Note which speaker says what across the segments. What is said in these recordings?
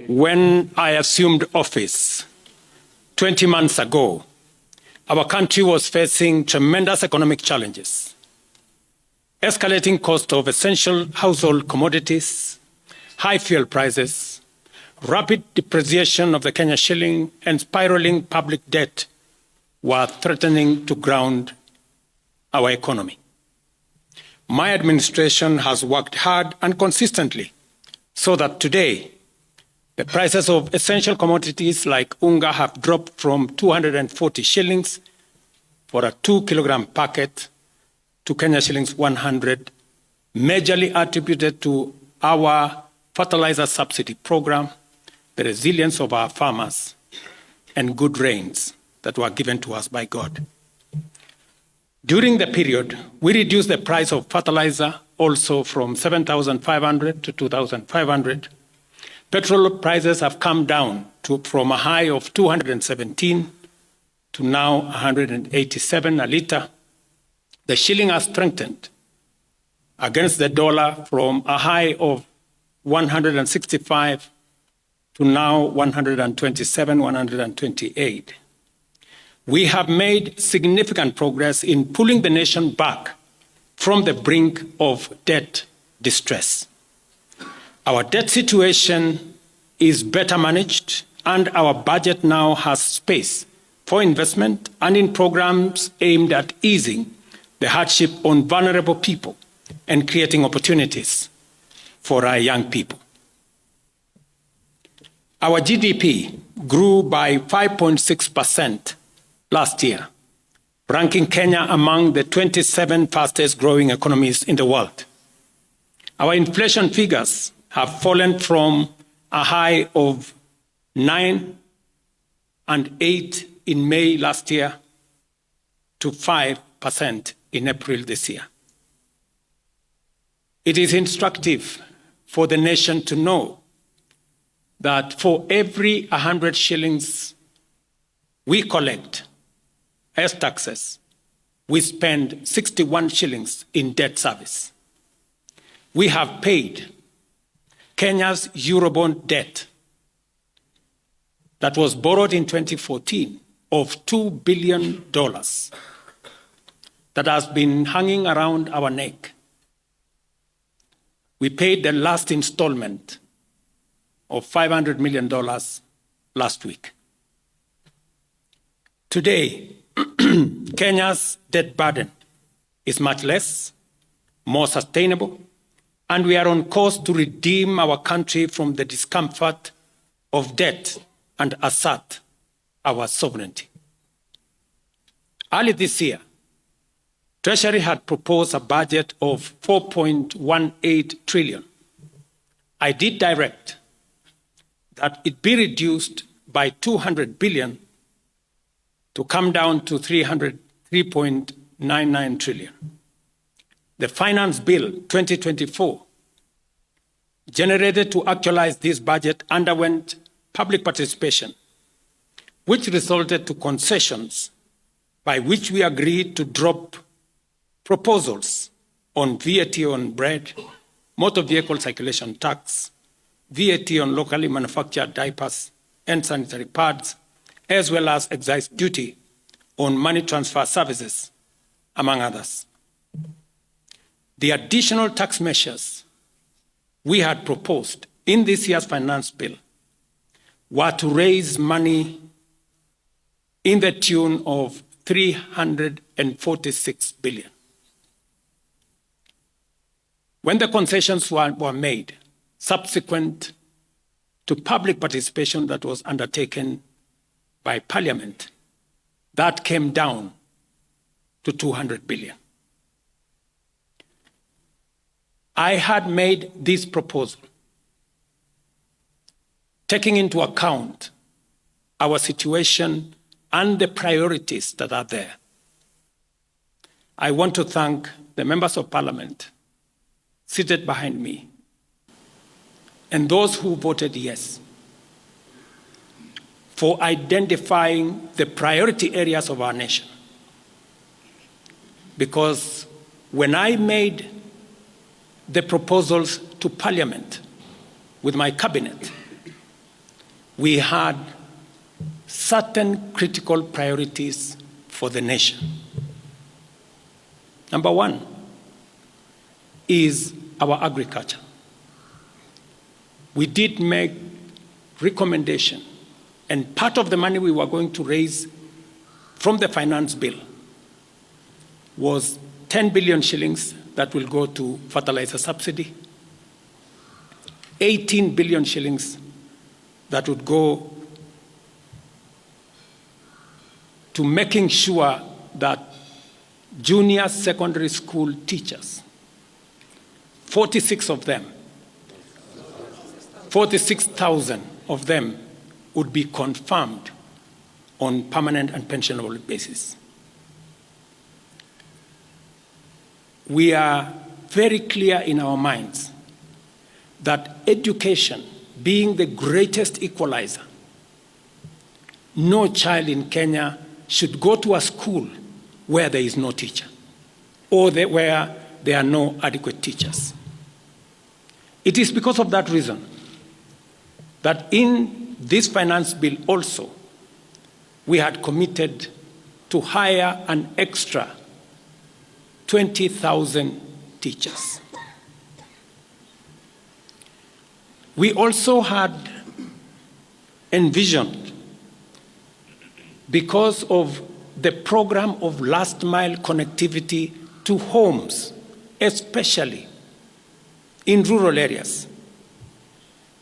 Speaker 1: When I assumed office 20 months ago, our country was facing tremendous economic challenges, escalating cost of essential household commodities, high fuel prices, rapid depreciation of the Kenya shilling, and spiraling public debt were threatening to ground our economy. My administration has worked hard and consistently so that today, the prices of essential commodities like unga have dropped from 240 shillings for a 2-kilogram packet to Kenya shillings 100, majorly attributed to our fertilizer subsidy program, the resilience of our farmers, and good rains that were given to us by God. During the period, we reduced the price of fertilizer also from 7,500 to 2,500. Petrol prices have come down from a high of 217 to now 187 a litre. The shilling has strengthened against the dollar from a high of 165 to now 127, 128. We have made significant progress in pulling the nation back from the brink of debt distress. Our debt situation is better managed, and our budget now has space for investment and in programs aimed at easing the hardship on vulnerable people and creating opportunities for our young people. Our GDP grew by 5.6% last year, ranking Kenya among the 27 fastest growing economies in the world. Our inflation figures have fallen from a high of 9 and 8 in May last year to 5% in April this year. It is instructive for the nation to know that for every 100 shillings we collect as taxes, we spend 61 shillings in debt service. We have paid Kenya's Eurobond debt that was borrowed in 2014 of $2 billion that has been hanging around our neck. We paid the last installment of $500 million last week. Today, Kenya's debt burden is much less, more sustainable, and we are on course to redeem our country from the discomfort of debt and assert our sovereignty. Early this year, Treasury had proposed a budget of 4.18 trillion. I did direct that it be reduced by 200 billion to come down to 3.99 trillion. The Finance Bill 2024, generated to actualize this budget, underwent public participation, which resulted to concessions by which we agreed to drop proposals on VAT on bread, motor vehicle circulation tax, VAT on locally manufactured diapers and sanitary pads, as well as excise duty on money transfer services, among others. The additional tax measures we had proposed in this year's finance bill were to raise money in the tune of 346 billion. When the concessions were made, subsequent to public participation that was undertaken by Parliament, that came down to 200 billion. I had made this proposal taking into account our situation and the priorities that are there. I want to thank the members of Parliament seated behind me and those who voted yes for identifying the priority areas of our nation because when I made the proposals to Parliament with my cabinet, we had certain critical priorities for the nation. Number one is our agriculture. We did make recommendation, and part of the money we were going to raise from the finance bill was 10 billion shillings that will go to fertilizer subsidy, 18 billion shillings that would go to making sure that junior secondary school teachers, 46 of them, 46,000 of them would be confirmed on permanent and pensionable basis. We are very clear in our minds that education being the greatest equalizer, no child in Kenya should go to a school where there is no teacher or where there are no adequate teachers. It is because of that reason that in this finance bill also, we had committed to hire an extra 20,000 teachers. We also had envisioned, because of the program of last mile connectivity to homes, especially in rural areas,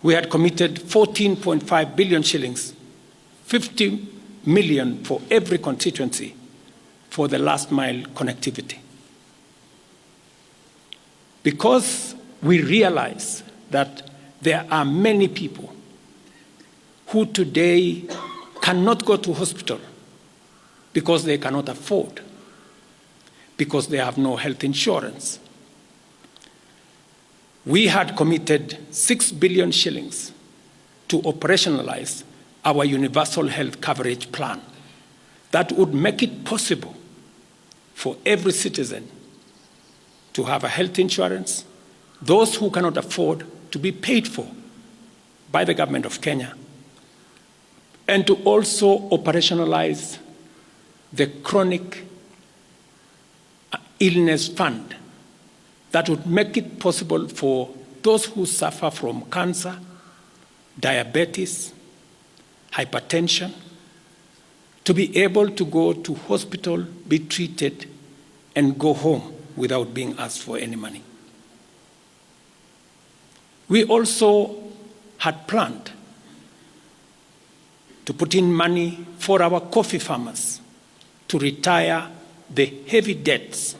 Speaker 1: we had committed 14.5 billion shillings, 50 million for every constituency for the last mile connectivity. Because we realize that there are many people who today cannot go to hospital because they cannot afford, because they have no health insurance. We had committed 6 billion shillings to operationalize our universal health coverage plan that would make it possible for every citizen to have a health insurance, those who cannot afford to be paid for by the government of Kenya, and to also operationalize the chronic illness fund that would make it possible for those who suffer from cancer, diabetes, hypertension, to be able to go to hospital, be treated, and go home without being asked for any money. We also had planned to put in money for our coffee farmers to retire the heavy debts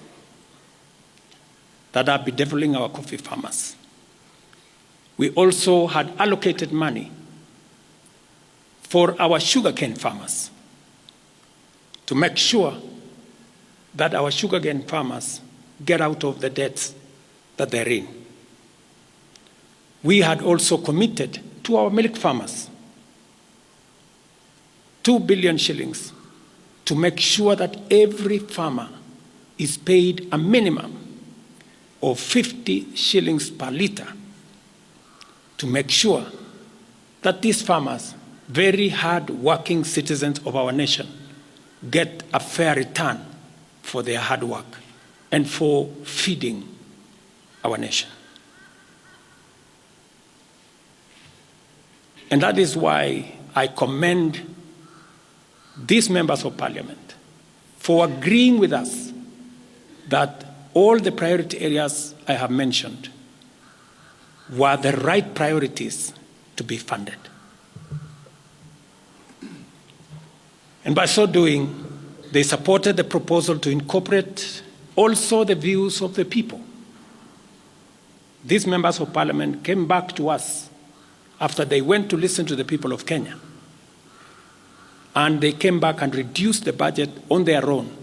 Speaker 1: that are bedeviling our coffee farmers. We also had allocated money for our sugarcane farmers to make sure that our sugarcane farmers get out of the debts that they're in. We had also committed to our milk farmers 2 billion shillings to make sure that every farmer is paid a minimum of 50 shillings per litre to make sure that these farmers, very hard-working citizens of our nation, get a fair return for their hard work and for feeding our nation. And that is why I commend these members of parliament for agreeing with us that all the priority areas I have mentioned were the right priorities to be funded. And by so doing, they supported the proposal to incorporate also the views of the people. These members of parliament came back to us after they went to listen to the people of Kenya. And they came back and reduced the budget on their own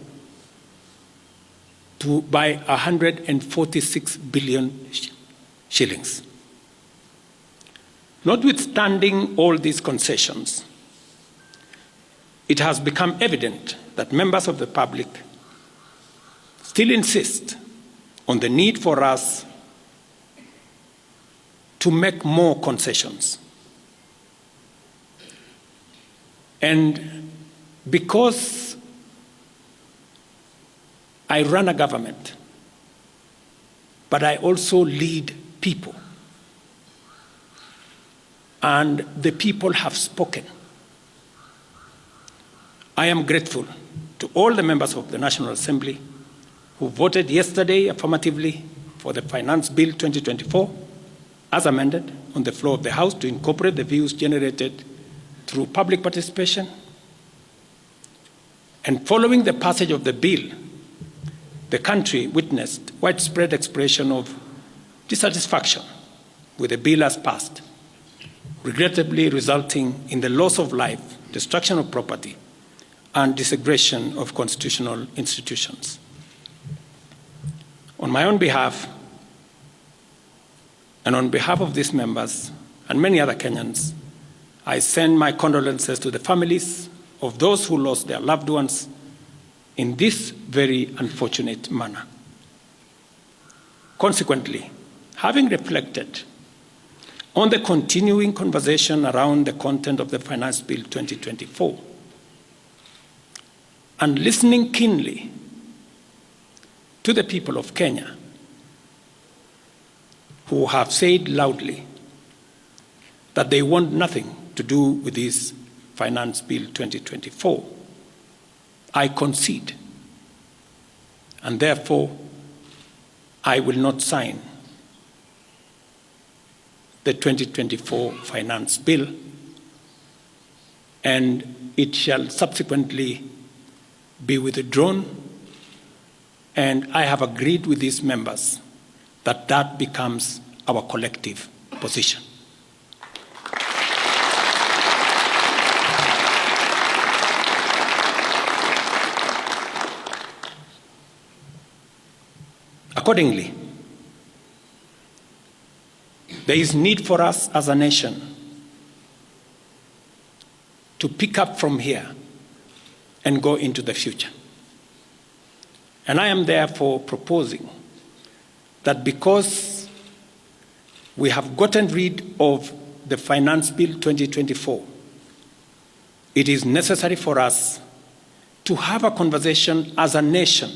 Speaker 1: by 146 billion shillings. Notwithstanding all these concessions, it has become evident that members of the public still insist on the need for us to make more concessions. And because I run a government, but I also lead people, and the people have spoken, I am grateful to all the members of the National Assembly who voted yesterday affirmatively for the Finance Bill 2024 as amended on the floor of the House to incorporate the views generated through public participation. And following the passage of the bill, the country witnessed widespread expression of dissatisfaction with the bill as passed, regrettably resulting in the loss of life, destruction of property, and desecration of constitutional institutions. On my own behalf, and on behalf of these members and many other Kenyans, I send my condolences to the families of those who lost their loved ones in this very unfortunate manner. Consequently, having reflected on the continuing conversation around the content of the Finance Bill 2024, and listening keenly to the people of Kenya who have said loudly that they want nothing to do with this Finance Bill 2024, I concede, and therefore I will not sign the 2024 Finance Bill, and it shall subsequently be withdrawn, and I have agreed with these members that that becomes our collective position. Accordingly, there is need for us as a nation to pick up from here and go into the future. And I am therefore proposing that because we have gotten rid of the Finance Bill 2024, it is necessary for us to have a conversation as a nation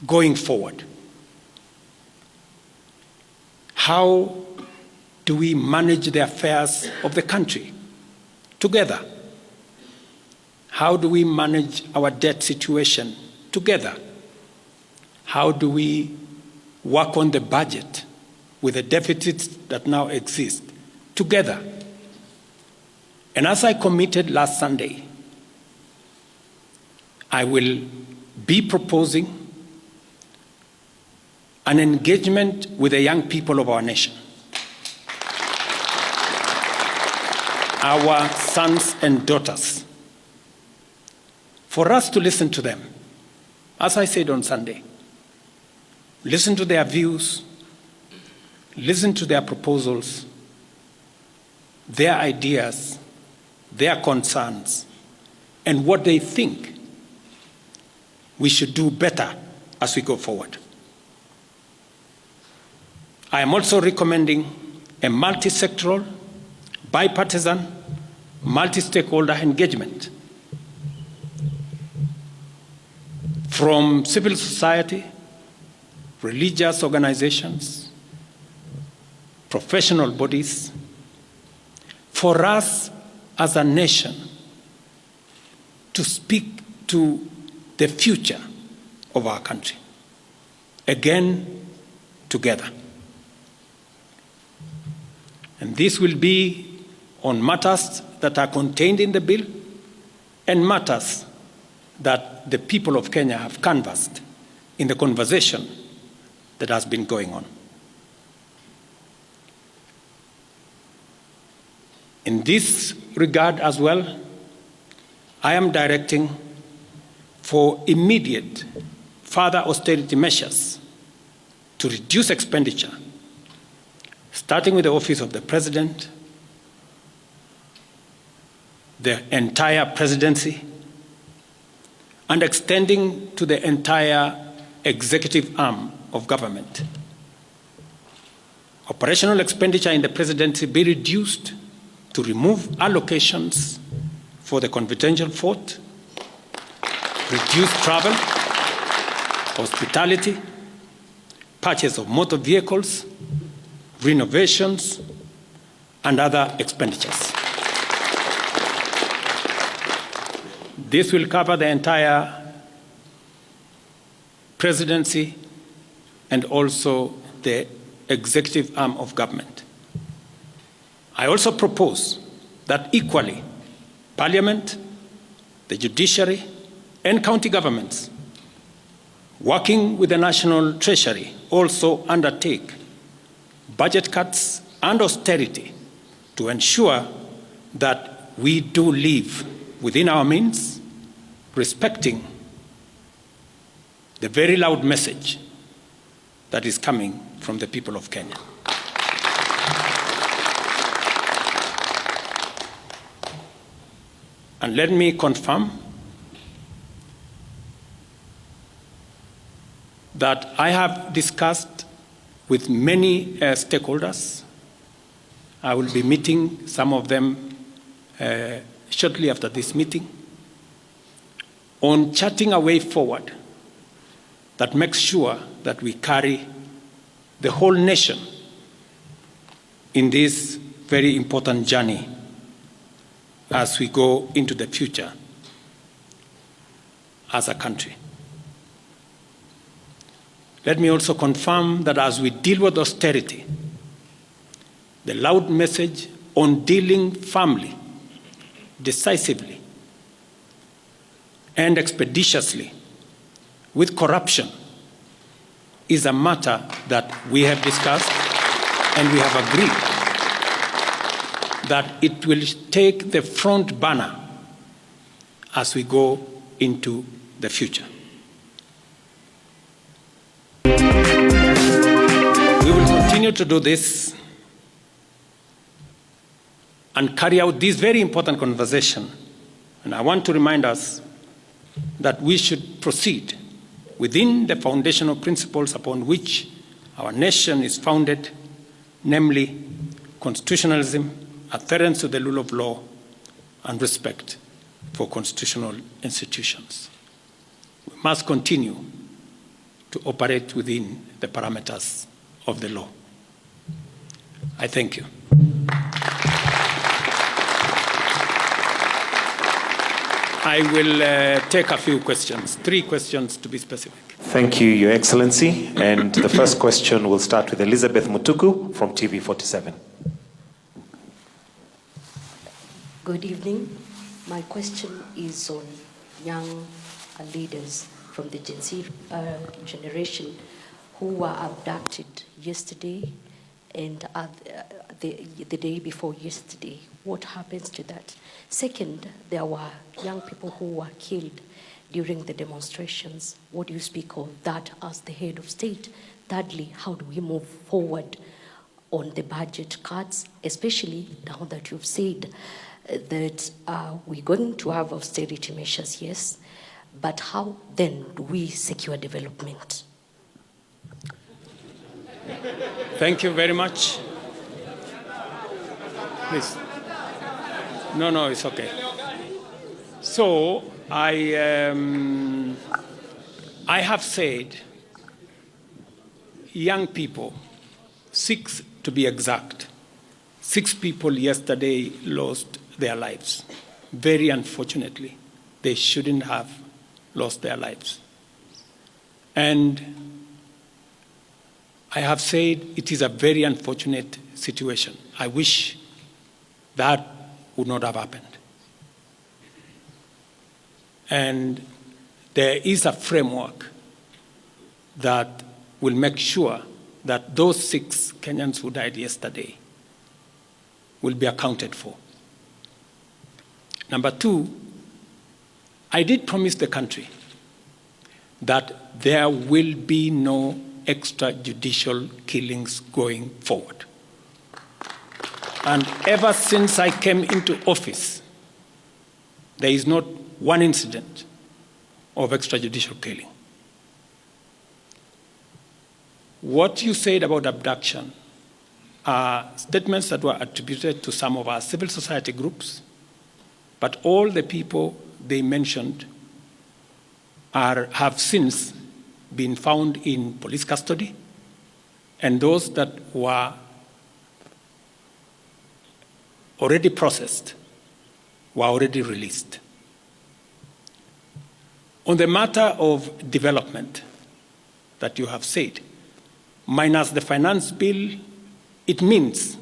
Speaker 1: going forward. How do we manage the affairs of the country together? How do we manage our debt situation together? How do we work on the budget with the deficits that now exist together? And as I committed last Sunday, I will be proposing an engagement with the young people of our nation, our sons and daughters, for us to listen to them. As I said on Sunday, listen to their views, listen to their proposals, their ideas, their concerns, and what they think we should do better as we go forward. I am also recommending a multi-sectoral, bipartisan, multi-stakeholder engagement from civil society, religious organizations, professional bodies, for us as a nation to speak to the future of our country, again, together. And this will be on matters that are contained in the bill and matters that the people of Kenya have canvassed in the conversation that has been going on. In this regard as well, I am directing for immediate further austerity measures to reduce expenditure, starting with the Office of the President, the entire presidency, and extending to the entire executive arm of government. Operational expenditure in the presidency be reduced to remove allocations for the confidential fort, reduce travel, hospitality, purchase of motor vehicles, renovations, and other expenditures. This will cover the entire presidency and also the executive arm of government. I also propose that equally, Parliament, the judiciary, and county governments, working with the National Treasury, also undertake budget cuts and austerity to ensure that we do live within our means, respecting the very loud message that is coming from the people of Kenya. And let me confirm that I have discussed with many stakeholders. I will be meeting some of them shortly after this meeting on charting a way forward that makes sure that we carry the whole nation in this very important journey as we go into the future as a country. Let me also confirm that as we deal with austerity, the loud message on dealing firmly, decisively, and expeditiously with corruption is a matter that we have discussed and we have agreed that it will take the front burner as we go into the future. We will continue to do this and carry out this very important conversation. And I want to remind us that we should proceed within the foundational principles upon which our nation is founded, namely constitutionalism, adherence to the rule of law, and respect for constitutional institutions. We must continue to operate within the parameters of the law. I thank you. I will take a few questions, 3 questions to be specific.
Speaker 2: Thank you, Your Excellency. And the first question will start with Elizabeth Mutuku from TV47.
Speaker 3: Good evening. My question is on young leaders from the Gen Z generation who were abducted yesterday and the day before yesterday. What happens to that? Second, there were young people who were killed during the demonstrations. What do you speak of that as the head of state? Thirdly, how do we move forward on the budget cuts, especially now that you've said that we're going to have austerity measures, yes, but how then do we secure development?
Speaker 1: Thank you very much. Please. No, it's okay. So I have said young people, 6 to be exact, 6 people yesterday lost their lives. Very unfortunately, they shouldn't have lost their lives. And I have said it is a very unfortunate situation. I wish that would not have happened. And there is a framework that will make sure that those 6 Kenyans who died yesterday will be accounted for. Number 2, I did promise the country that there will be no extrajudicial killings going forward. And ever since I came into office, there is not one incident of extrajudicial killing. what you said about abduction are statements that were attributed to some of our civil society groups, but all the people they mentioned have since been found in police custody, and those that were already processed were already released. On the matter of development that you have said, minus the finance bill, it means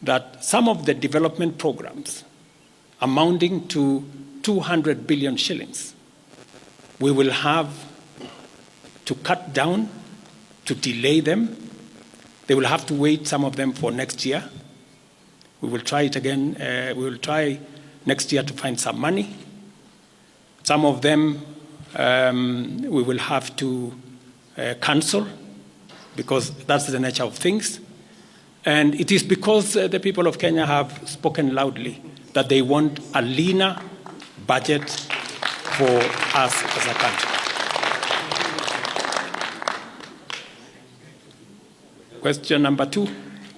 Speaker 1: that some of the development programs amounting to 200 billion shillings, we will have to cut down, to delay them. They will have to wait, some of them, for next year. We will try it again. We will try next year to find some money. Some of them we will have to cancel, because that's the nature of things. And it is because the people of Kenya have spoken loudly that they want a leaner budget for us as a country. Question number 2.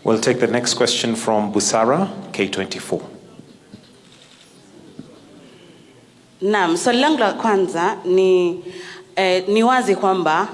Speaker 2: We'll take the next question from Busara, K24.
Speaker 4: Naam, swali langu la kwanza ni wazi kwamba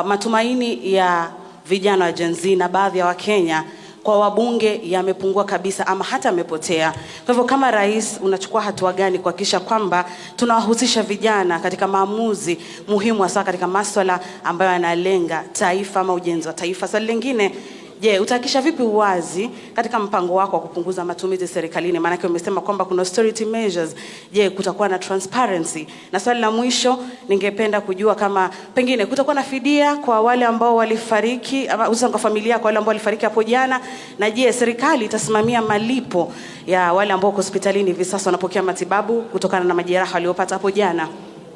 Speaker 4: matumaini ya vijana wa Gen Z na baadhi ya Wakenya kwa wabunge yamepungua kabisa ama hata yamepotea. Kwa hivyo kama rais, unachukua hatua gani kuhakikisha kwamba tunawahusisha vijana katika maamuzi muhimu, hasa katika masuala ambayo yanalenga taifa ama ujenzi wa taifa? Swali lingine, je, utahakikisha vipi uwazi katika mpango wako wa kupunguza matumizi serikalini? Maana umesema kwamba kuna austerity measures. Je, kutakuwa na transparency? Na swali la mwisho, ningependa kujua kama pengine kutakuwa na fidia kwa wale ambao walifariki, ama hususan kwa familia kwa wale ambao walifariki hapo jana, na je, serikali itasimamia malipo ya wale ambao hospitalini hivi sasa wanapokea matibabu kutokana na majeraha waliopata hapo jana?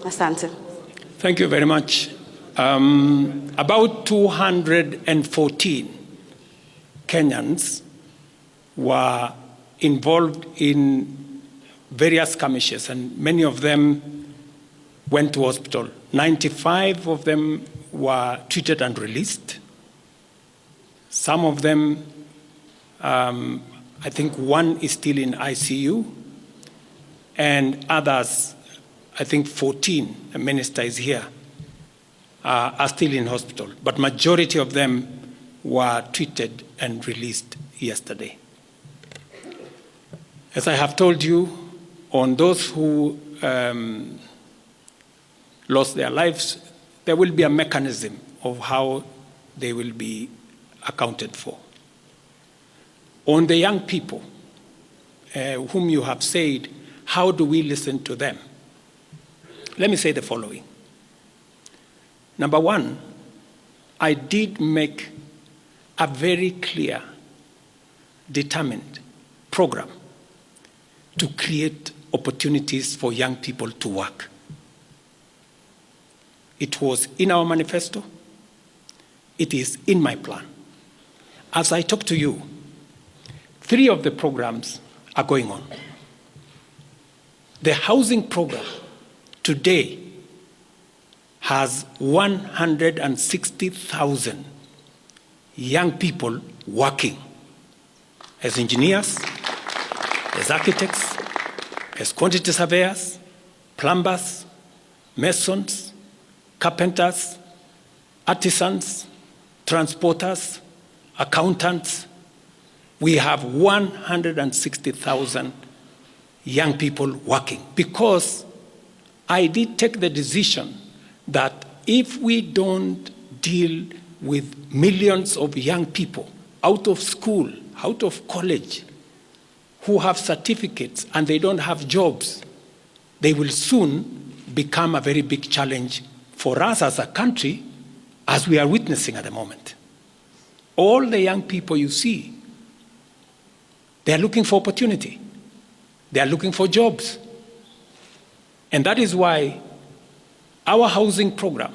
Speaker 4: Asante.
Speaker 1: Thank you very much. About 214 Kenyans were involved in various skirmishes, and many of them went to hospital. 95 of them were treated and released. Some of them, I think one is still in ICU, and others, I think 14, the minister is here, are still in hospital. But majority of them were treated and released yesterday. As I have told you, on those who lost their lives, there will be a mechanism of how they will be accounted for. On the young people whom you have said, how do we listen to them? Let me say the following. Number one, I did make a very clear, determined program to create opportunities for young people to work. It was in our manifesto. It is in my plan. As I talk to you, 3 of the programs are going on. The housing program today has 160,000 young people working as engineers, as architects, as quantity surveyors, plumbers, masons, carpenters, artisans, transporters, accountants. We have 160,000 young people working, because I did take the decision that if we don't deal with millions of young people out of school, out of college, who have certificates and they don't have jobs, they will soon become a very big challenge for us as a country, as we are witnessing at the moment. All the young people you see, they are looking for opportunity. They are looking for jobs. And that is why our housing program,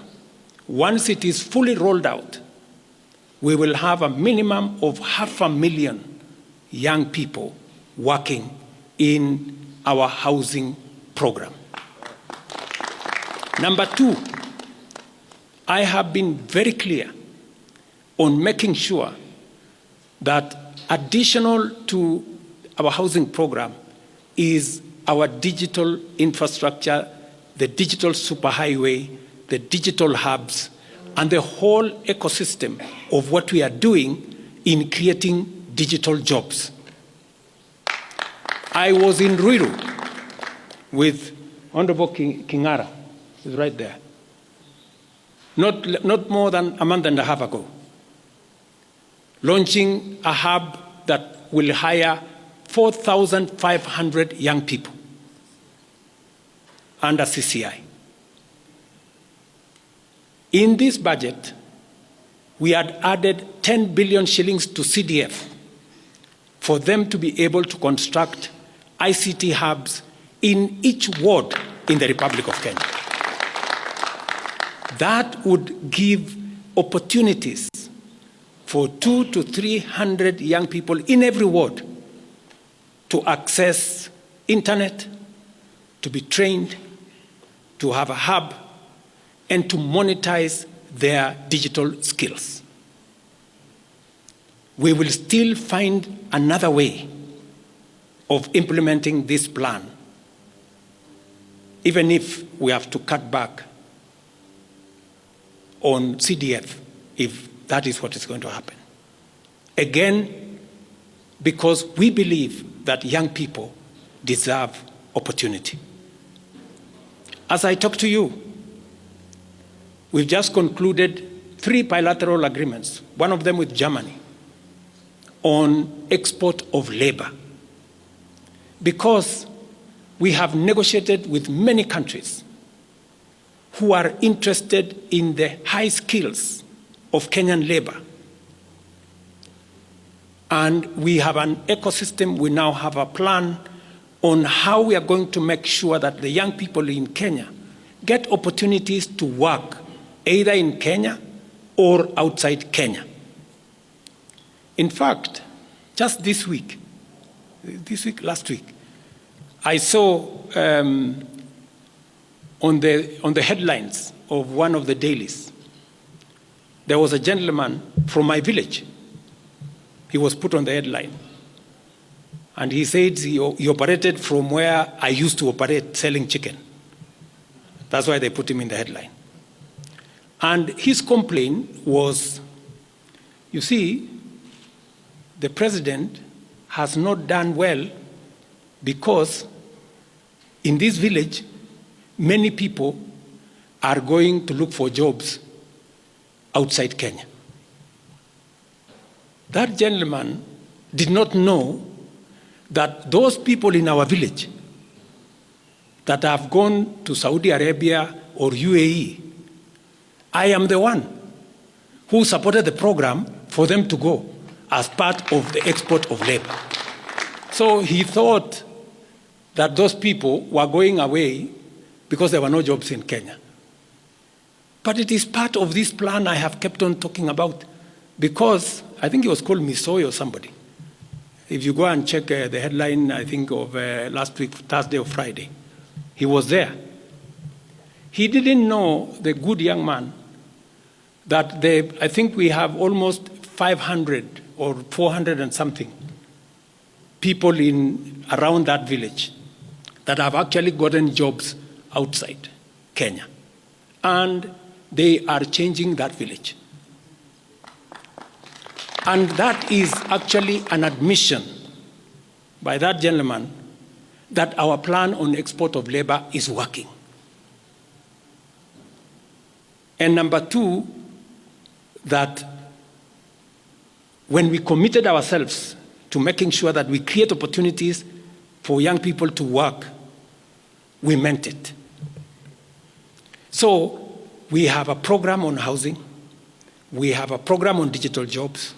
Speaker 1: once it is fully rolled out, we will have a minimum of 500,000 young people working in our housing program. Number 2, I have been very clear on making sure that additional to our housing program is our digital infrastructure, the digital superhighway, the digital hubs, and the whole ecosystem of what we are doing in creating digital jobs. I was in Ruiru with Honorable Kingara, who's right there, not more than a month and a half ago, launching a hub that will hire 4,500 young people under CCI. In this budget, we had added 10 billion shillings to CDF for them to be able to construct ICT hubs in each ward in the Republic of Kenya. That would give opportunities for 200 to 300 young people in every ward to access internet, to be trained, to have a hub, and to monetize their digital skills. We will still find another way of implementing this plan, even if we have to cut back on CDF, if that is what is going to happen. Again, because we believe that young people deserve opportunity. As I talk to you, we've just concluded 3 bilateral agreements, one of them with Germany, on export of labor. Because we have negotiated with many countries who are interested in the high skills of Kenyan labor. And we have an ecosystem, we now have a plan on how we are going to make sure that the young people in Kenya get opportunities to work either in Kenya or outside Kenya. In fact, just last week, I saw on the headlines of one of the dailies, there was a gentleman from my village. He was put on the headline. And he said he operated from where I used to operate, selling chicken. That's why they put him in the headline. And his complaint was, you see, the president has not done well because in this village, many people are going to look for jobs outside Kenya. That gentleman did not know that those people in our village that have gone to Saudi Arabia or UAE, I am the one who supported the program for them to go as part of the export of labor. So he thought that those people were going away because there were no jobs in Kenya. But it is part of this plan I have kept on talking about, because I think it was called Misoy or somebody. If you go and check the headline, I think of last week, Thursday or Friday, he was there. He didn't know, the good young man, that I think we have almost 500 or 400 and something people around that village that have actually gotten jobs outside Kenya. And they are changing that village. And that is actually an admission by that gentleman that our plan on export of labor is working. And number two, that when we committed ourselves to making sure that we create opportunities for young people to work, we meant it. So we have a program on housing, we have a program on digital jobs,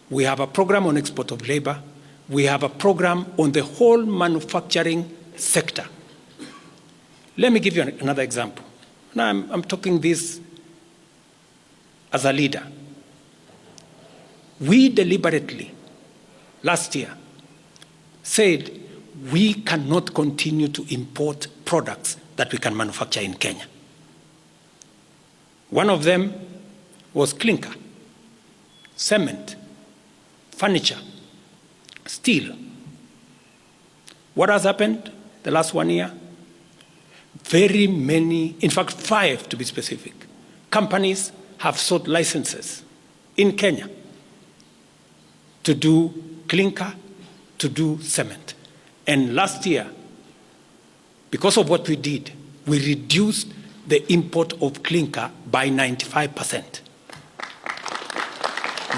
Speaker 1: we have a program on export of labor, we have a program on the whole manufacturing sector. Let me give you another example. Now I'm talking this as a leader. We deliberately, last year, said we cannot continue to import products that we can manufacture in Kenya. One of them was clinker. cement, furniture, steel. What has happened the last 1 year? Very many, in fact 5 to be specific, companies have sought licenses in Kenya to do clinker, to do cement. And last year, because of what we did, we reduced the import of clinker by 95%.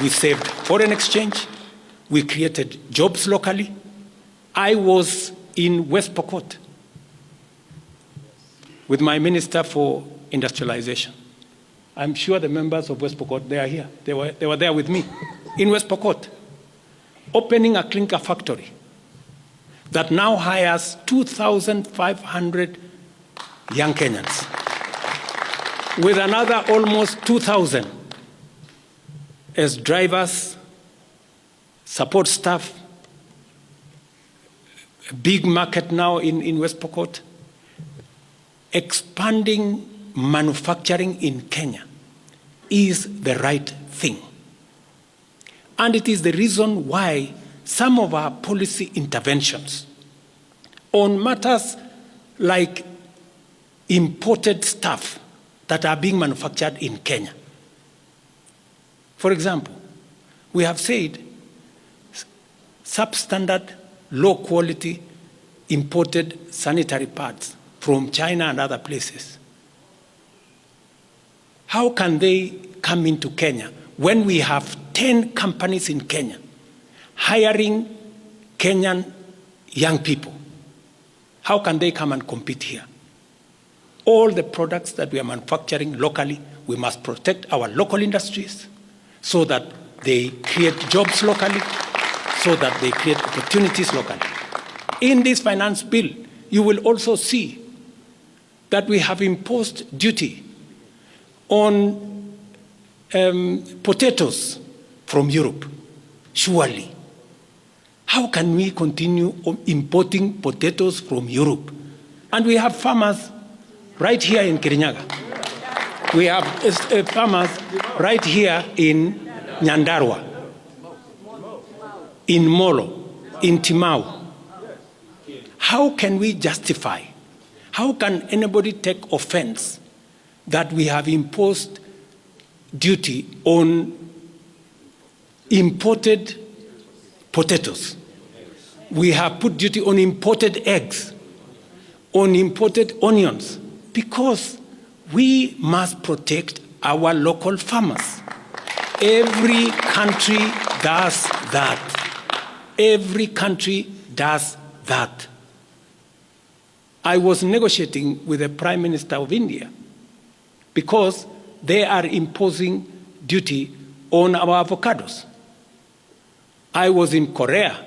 Speaker 1: We saved foreign exchange, we created jobs locally. I was in West Pokot with my Minister for Industrialization. I'm sure the members of West Pokot, they are here. They were there with me in West Pokot, opening a clinker factory that now hires 2,500 young Kenyans, with another almost 2,000 as drivers, support staff. A big market now in West Pokot. Expanding manufacturing in Kenya is the right thing. And it is the reason why some of our policy interventions on matters like imported stuff that are being manufactured in Kenya. For example, we have said substandard, low quality imported sanitary pads from China and other places. How can they come into Kenya when we have 10 companies in Kenya hiring Kenyan young people? How can they come and compete here? All the products that we are manufacturing locally, we must protect our local industries so that they create jobs locally, so that they create opportunities locally. In this finance bill, you will also see that we have imposed duty on potatoes from Europe. Surely, how can we continue importing potatoes from Europe? And we have farmers right here in Kirinyaga. We have farmers right here in Nyandarua, in Molo, in Timau. How can we justify? How can anybody take offense that we have imposed duty on imported potatoes? We have put duty on imported eggs, on imported onions, because we must protect our local farmers. Every country does that. Every country does that. I was negotiating with the Prime Minister of India because they are imposing duty on our avocados. I was in Korea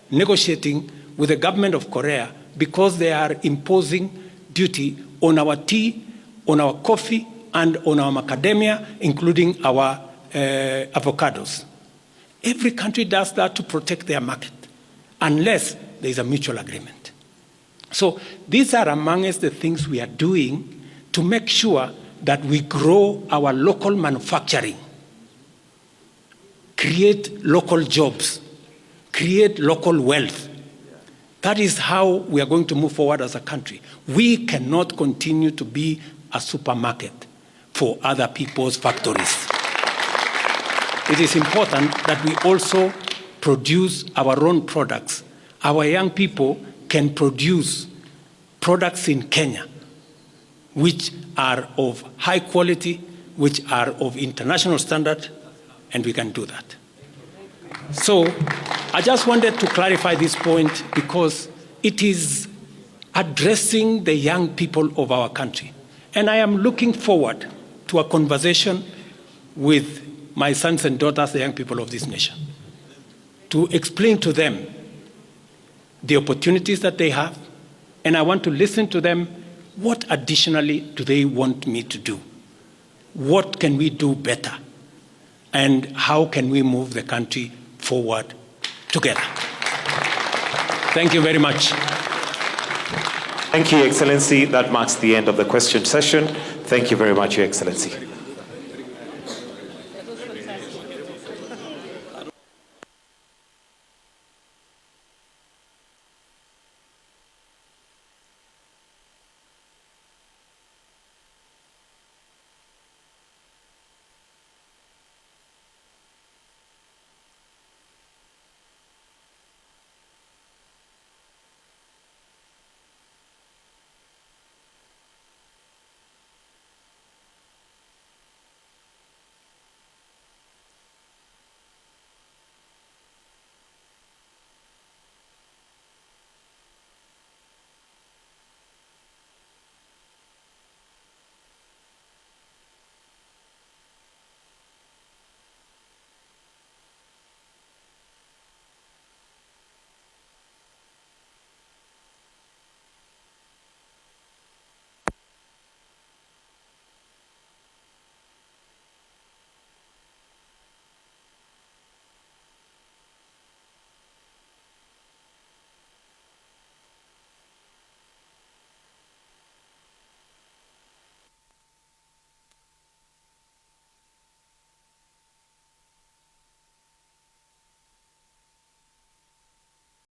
Speaker 1: negotiating with the government of Korea because they are imposing duty on our tea, on our coffee, and on our macadamia, including our avocados. Every country does that to protect their market, unless there is a mutual agreement. So these are amongst the things we are doing to make sure that we grow our local manufacturing, create local jobs, create local wealth. That is how we are going to move forward as a country. We cannot continue to be a supermarket for other people's factories. It is important that we also produce our own products. Our young people can produce products in Kenya which are of high quality, which are of international standard, and we can do that. So I just wanted to clarify this point because it is addressing the young people of our country. And I am looking forward to a conversation with my sons and daughters, the young people of this nation, to explain to them the opportunities that they have, and I want to listen to them. What additionally do they want me to do? What can we do better? And how can we move the country forward together? Thank you very much.
Speaker 2: Thank you, Excellency. That marks the end of the question session. Thank you very much, Your Excellency.